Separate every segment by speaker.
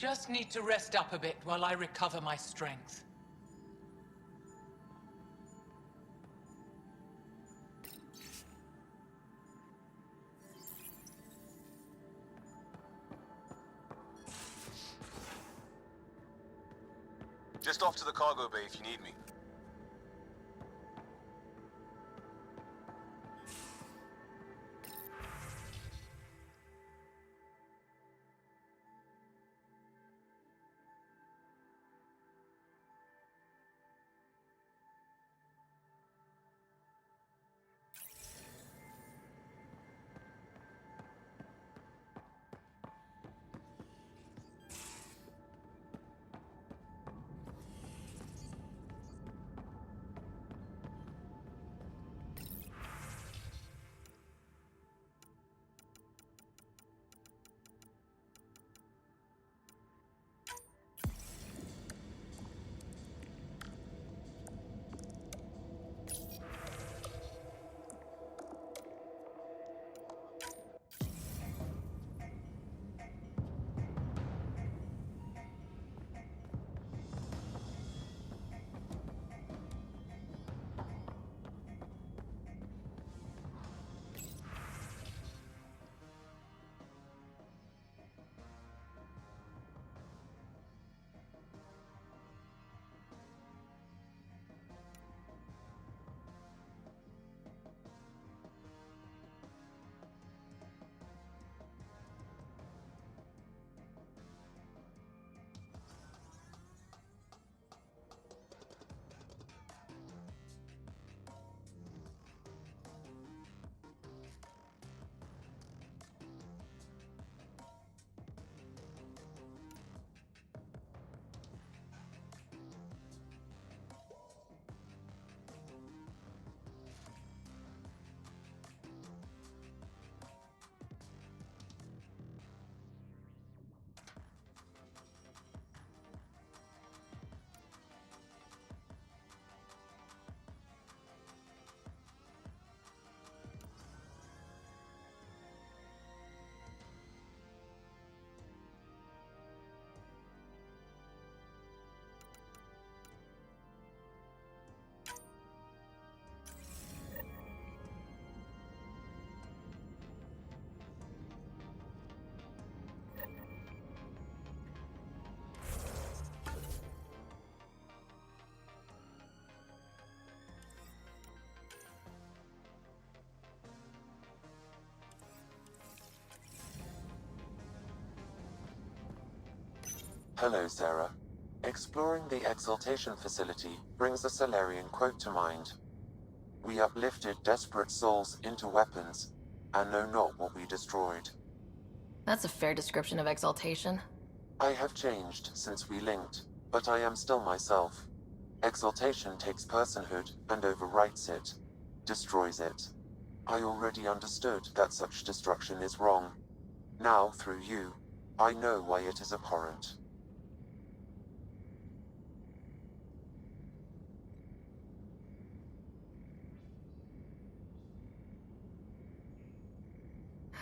Speaker 1: Just need to rest up a bit while I recover my strength.
Speaker 2: Just off to the cargo bay if you need me.
Speaker 3: Hello, Sarah. Exploring the Exaltation facility brings a Salarian quote to mind. We uplifted desperate souls into weapons, and know not what we destroyed.
Speaker 4: That's a fair description of Exaltation.
Speaker 3: I have changed since we linked, but I am still myself. Exaltation takes personhood and overwrites it, destroys it. I already understood that such destruction is wrong. Now, through you, I know why it is abhorrent.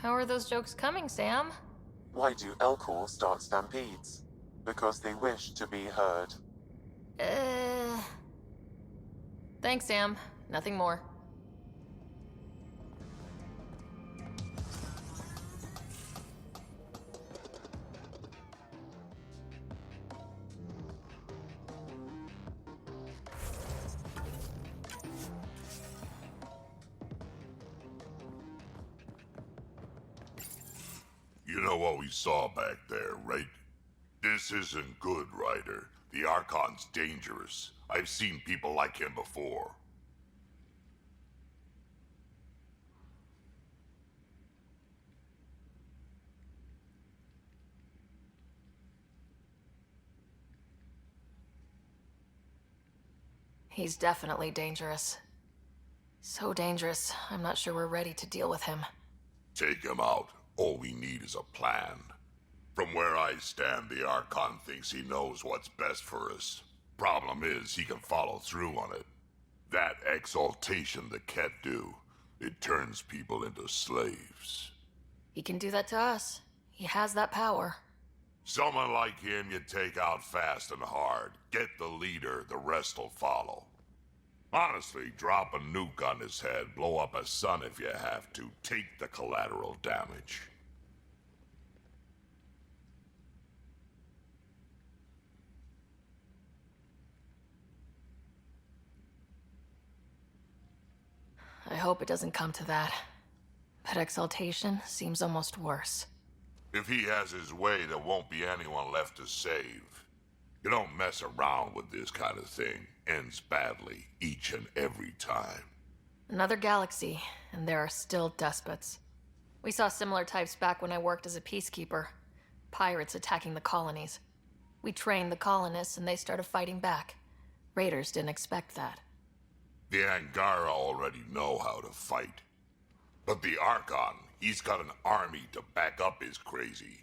Speaker 4: How are those jokes coming, Sam?
Speaker 3: Why do Elcor start stampedes? Because they wish to be heard.
Speaker 4: Thanks, Sam. Nothing more.
Speaker 5: You know what we saw back there, right? This isn't good, Ryder. The Archon's dangerous. I've seen people like him before.
Speaker 4: He's definitely dangerous. So dangerous, I'm not sure we're ready to deal with him.
Speaker 5: Take him out. All we need is a plan. From where I stand, the Archon thinks he knows what's best for us. Problem is, he can follow through on it. That exaltation the Ket do, it turns people into slaves.
Speaker 4: He can do that to us. He has that power.
Speaker 5: Someone like him you take out fast and hard. Get the leader, the rest'll follow. Honestly, drop a nuke on his head, blow up a sun if you have to. Take the collateral damage.
Speaker 4: I hope it doesn't come to that. But Exaltation seems almost worse.
Speaker 5: If he has his way, there won't be anyone left to save. You don't mess around with this kind of thing. Ends badly, each and every time.
Speaker 4: Another galaxy, and there are still despots. We saw similar types back when I worked as a peacekeeper. Pirates attacking the colonies. We trained the colonists, and they started fighting back. Raiders didn't expect that.
Speaker 5: The Angara already know how to fight. But the Archon, he's got an army to back up his crazy.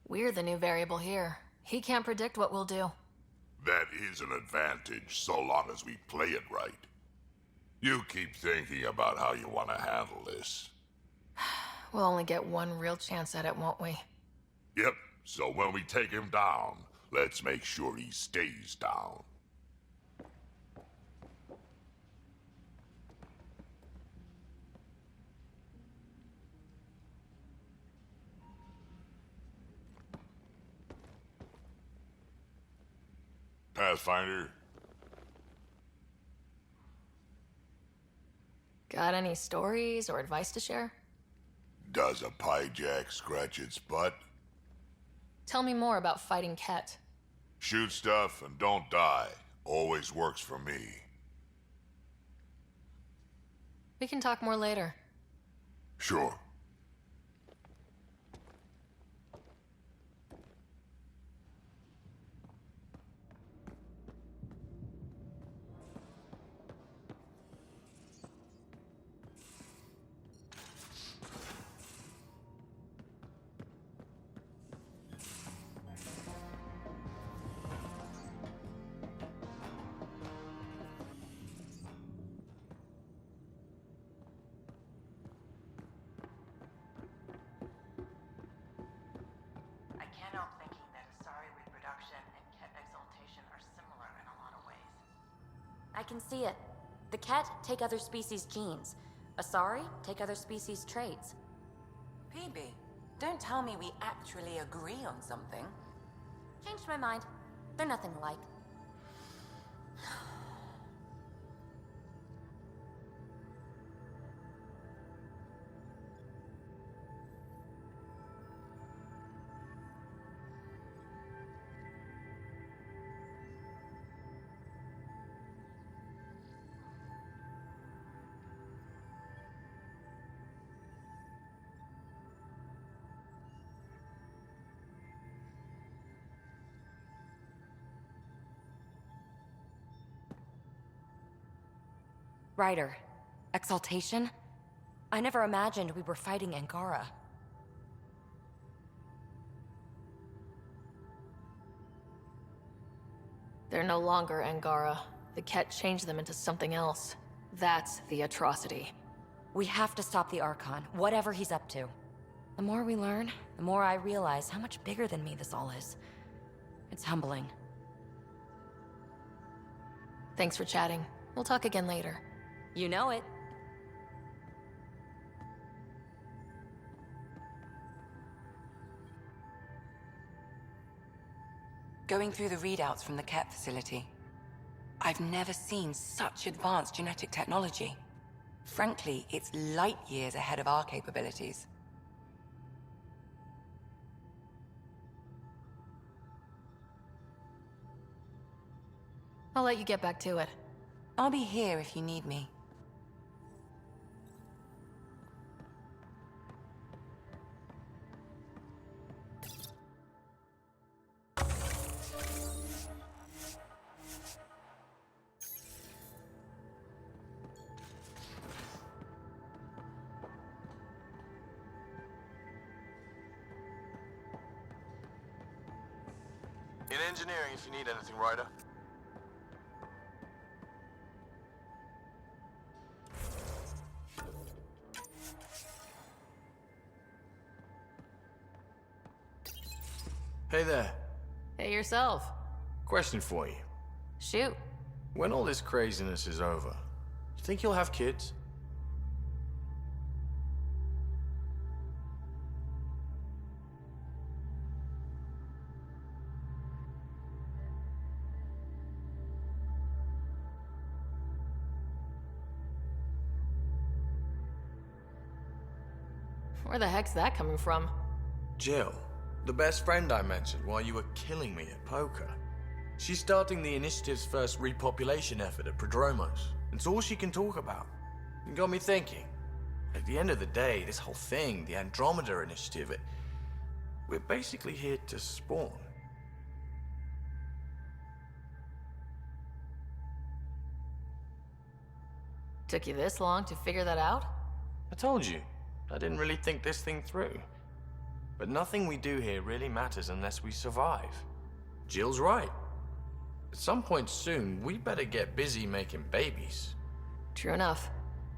Speaker 4: We're the new variable here. He can't predict what we'll do.
Speaker 5: That is an advantage, so long as we play it right. You keep thinking about how you want to handle this.
Speaker 4: We'll only get one real chance at it, won't we?
Speaker 5: Yep, so when we take him down, let's make sure he stays down. Pathfinder?
Speaker 4: Got any stories or advice to share?
Speaker 5: Does a pyjak scratch its butt?
Speaker 4: Tell me more about fighting Ket.
Speaker 5: Shoot stuff and don't die. Always works for me.
Speaker 4: We can talk more later.
Speaker 5: Sure.
Speaker 6: I can't help thinking that Asari reproduction and Ket exaltation are similar in a lot of ways.
Speaker 7: I can see it. The Ket take other species' genes. Asari take other species' traits.
Speaker 6: PB, don't tell me we actually agree on something.
Speaker 7: Changed my mind. They're nothing alike. Ryder, exaltation? I never imagined we were fighting Angara.
Speaker 4: They're no longer Angara. The Ket changed them into something else. That's the atrocity.
Speaker 7: We have to stop the Archon, whatever he's up to. The more we learn, the more I realize how much bigger than me this all is. It's humbling.
Speaker 4: Thanks for chatting. We'll talk again later.
Speaker 7: You know it.
Speaker 6: Going through the readouts from the Ket facility, I've never seen such advanced genetic technology. Frankly, it's light years ahead of our capabilities.
Speaker 4: I'll let you get back to it.
Speaker 6: I'll be here if you need me.
Speaker 2: In engineering if you need anything, Ryder.
Speaker 8: Hey there.
Speaker 4: Hey yourself.
Speaker 8: Question for you.
Speaker 4: Shoot.
Speaker 8: When all this craziness is over, you think you'll have kids?
Speaker 4: Where the heck's that coming from?
Speaker 8: Jill, the best friend I mentioned while you were killing me at poker. She's starting the initiative's first repopulation effort at Prodromos. It's all she can talk about. It got me thinking. At the end of the day, this whole thing, the Andromeda Initiative, we're basically here to spawn.
Speaker 4: Took you this long to figure that out?
Speaker 8: I told you, I didn't really think this thing through. But nothing we do here really matters unless we survive. Jill's right. At some point soon, we better get busy making babies.
Speaker 4: True enough.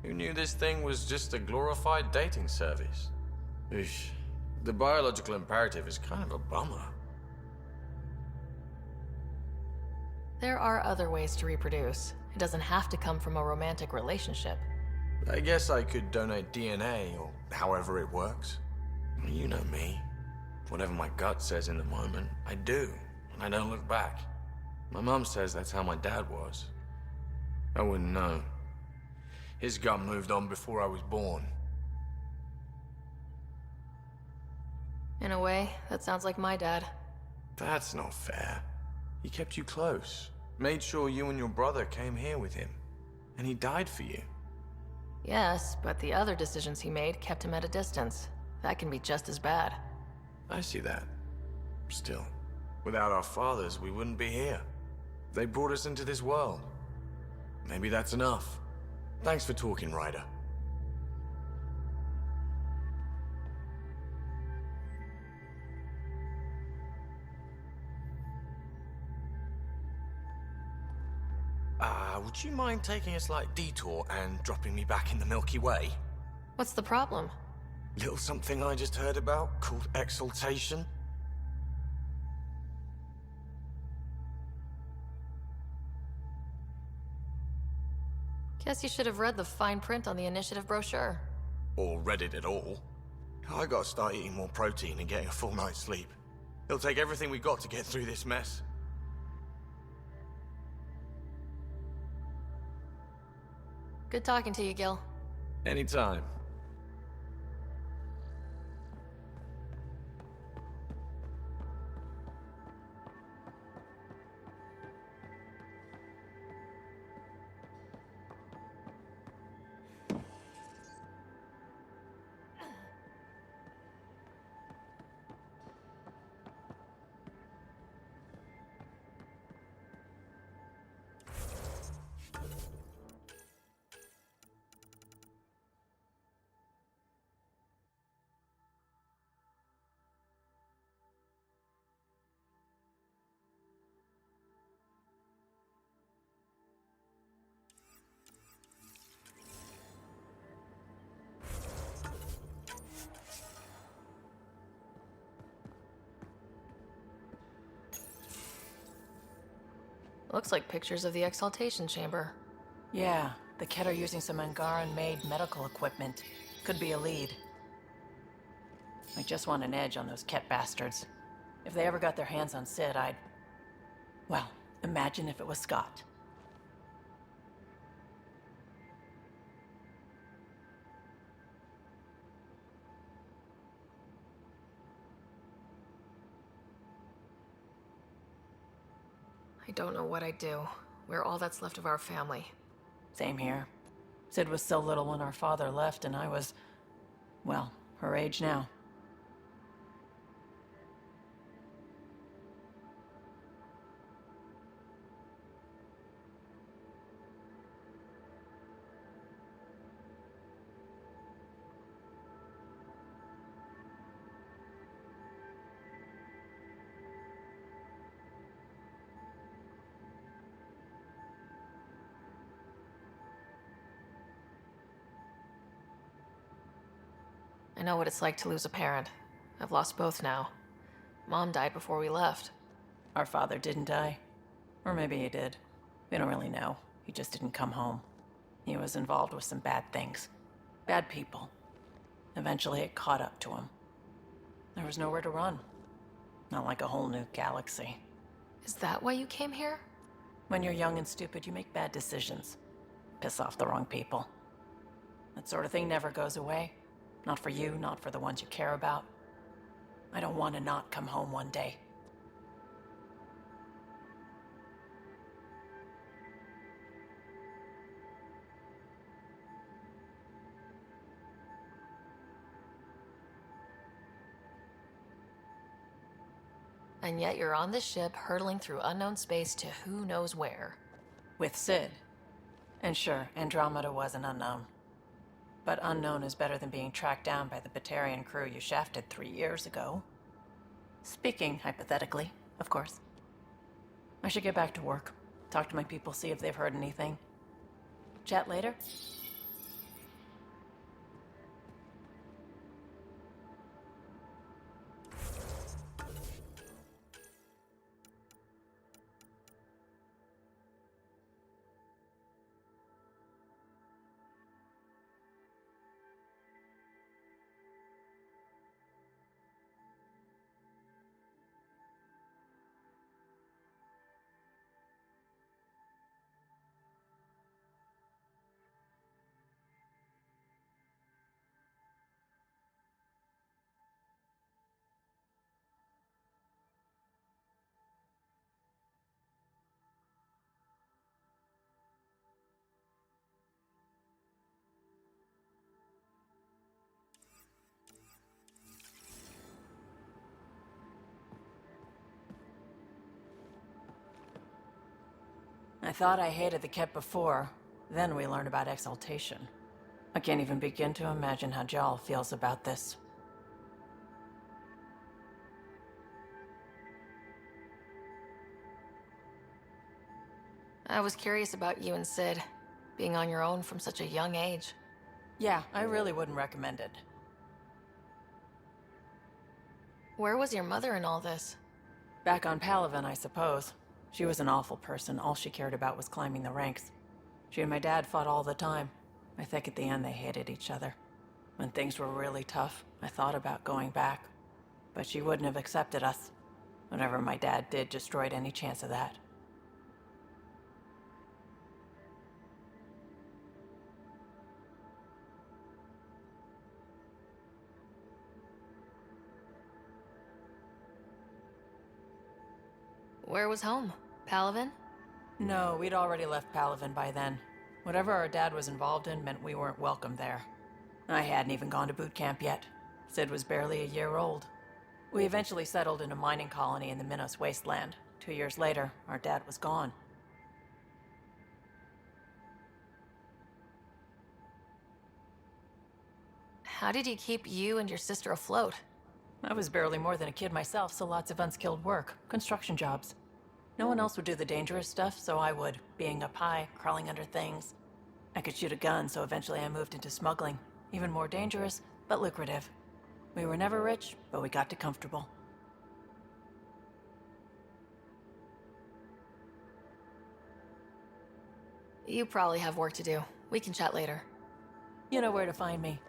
Speaker 8: Who knew this thing was just a glorified dating service? Eesh. The biological imperative is kind of a bummer.
Speaker 4: There are other ways to reproduce. It doesn't have to come from a romantic relationship.
Speaker 8: I guess I could donate DNA, or however it works. You know me. Whatever my gut says in the moment, I do, and I don't look back. My mom says that's how my dad was. I wouldn't know. His gut moved on before I was born.
Speaker 4: In a way, that sounds like my dad.
Speaker 8: That's not fair. He kept you close, made sure you and your brother came here with him, and he died for you.
Speaker 4: Yes, but the other decisions he made kept him at a distance. That can be just as bad.
Speaker 8: I see that. Still, without our fathers, we wouldn't be here. They brought us into this world. Maybe that's enough. Thanks for talking, Ryder. Would you mind taking a slight detour and dropping me back in the Milky Way?
Speaker 4: What's the problem?
Speaker 8: Little something I just heard about called exaltation.
Speaker 4: Guess you should have read the fine print on the initiative brochure.
Speaker 8: Or read it at all. I gotta start eating more protein and getting a full night's sleep. It'll take everything we got to get through this mess.
Speaker 4: Good talking to you, Gil.
Speaker 8: Anytime.
Speaker 4: Looks like pictures of the exaltation chamber.
Speaker 6: Yeah, the Ket are using some Angaran-made medical equipment. Could be a lead. I just want an edge on those Ket bastards. If they ever got their hands on Sid, I'd... Well, imagine if it was Scott.
Speaker 4: I don't know what I'd do. We're all that's left of our family.
Speaker 6: Same here. Sid was so little when our father left, and I was, well, her age now.
Speaker 4: I know what it's like to lose a parent. I've lost both now. Mom died before we left.
Speaker 6: Our father didn't die. Or maybe he did. We don't really know. He just didn't come home. He was involved with some bad things. Bad people. Eventually it caught up to him. There was nowhere to run. Not like a whole new galaxy.
Speaker 4: Is that why you came here?
Speaker 6: When you're young and stupid, you make bad decisions. Piss off the wrong people. That sort of thing never goes away. Not for you, not for the ones you care about. I don't want to not come home one day.
Speaker 4: And yet you're on this ship, hurtling through unknown space to who knows where.
Speaker 6: With Sid. And sure, Andromeda was an unknown. But unknown is better than being tracked down by the Batarian crew you shafted 3 years ago. Speaking hypothetically, of course. I should get back to work. Talk to my people, see if they've heard anything. Chat later? I thought I hated the Ket before. Then we learned about exaltation. I can't even begin to imagine how Jal feels about this.
Speaker 4: I was curious about you and Sid, being on your own from such a young age.
Speaker 6: Yeah, I really wouldn't recommend it.
Speaker 4: Where was your mother in all this?
Speaker 6: Back on Palaven, I suppose. She was an awful person. All she cared about was climbing the ranks. She and my dad fought all the time. I think at the end they hated each other. When things were really tough, I thought about going back. But she wouldn't have accepted us. Whatever my dad did destroyed any chance of that.
Speaker 4: Where was home? Palaven?
Speaker 6: No, we'd already left Palaven by then. Whatever our dad was involved in meant we weren't welcome there. I hadn't even gone to boot camp yet. Sid was barely a year old. We eventually settled in a mining colony in the Minos wasteland. 2 years later, our dad was gone.
Speaker 4: How did he keep you and your sister afloat?
Speaker 6: I was barely more than a kid myself, so lots of unskilled work. Construction jobs. No one else would do the dangerous stuff, so I would. Being up high, crawling under things. I could shoot a gun, so eventually I moved into smuggling. Even more dangerous, but lucrative. We were never rich, but we got to comfortable.
Speaker 4: You probably have work to do. We can chat later.
Speaker 6: You know where to find me.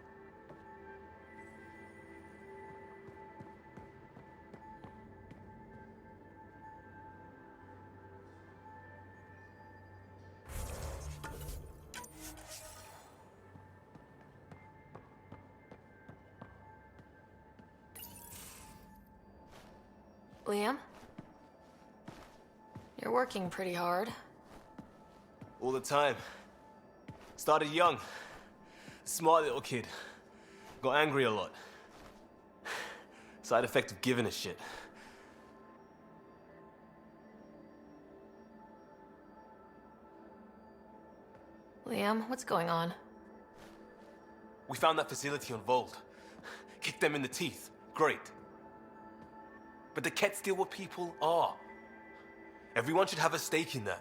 Speaker 4: Liam? You're working pretty hard.
Speaker 9: All the time. Started young. Smart little kid. Got angry a lot. Side effect of giving a shit.
Speaker 4: Liam, what's going on?
Speaker 9: We found that facility on Vold. Kicked them in the teeth. Great. But the Kett still what people are. Everyone should have a stake in that.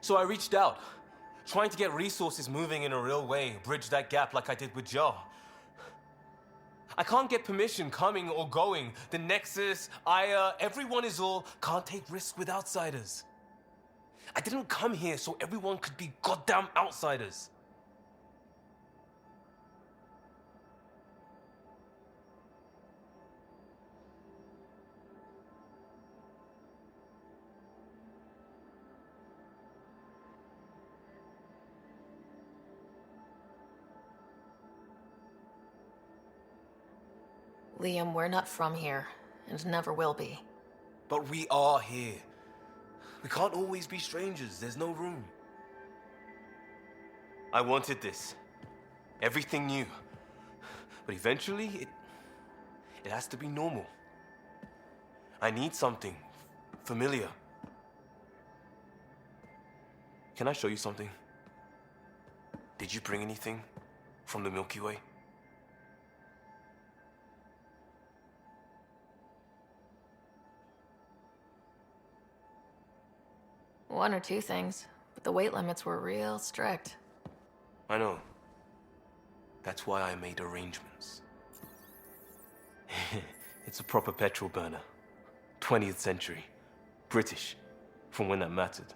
Speaker 9: So I reached out, trying to get resources moving in a real way, bridge that gap like I did with Jar. I can't get permission coming or going. The Nexus, Aya, everyone is all can't take risks with outsiders. I didn't come here so everyone could be goddamn outsiders.
Speaker 4: Liam, we're not from here, and never will be.
Speaker 9: But we are here. We can't always be strangers. There's no room. I wanted this. Everything new. But eventually, it has to be normal. I need something familiar. Can I show you something? Did you bring anything from the Milky Way?
Speaker 4: One or two things, but the weight limits were real strict.
Speaker 9: I know. That's why I made arrangements. It's a proper petrol burner. 20th century. British. From when that mattered.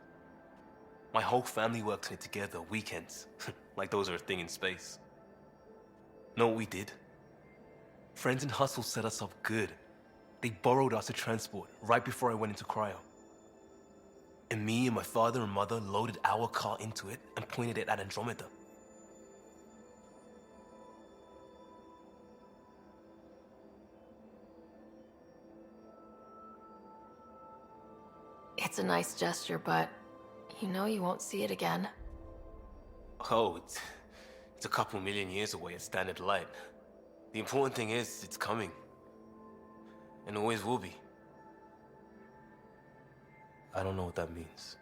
Speaker 9: My whole family worked on it together, weekends. Like those are a thing in space. Know what we did? Friends and Hustle set us up good. They borrowed us to transport right before I went into cryo. And me and my father and mother loaded our car into it and pointed it at Andromeda.
Speaker 4: It's a nice gesture, but you know you won't see it again.
Speaker 9: Oh, it's a couple million years away at standard light. The important thing is, it's coming. And always will be. I don't know what that means.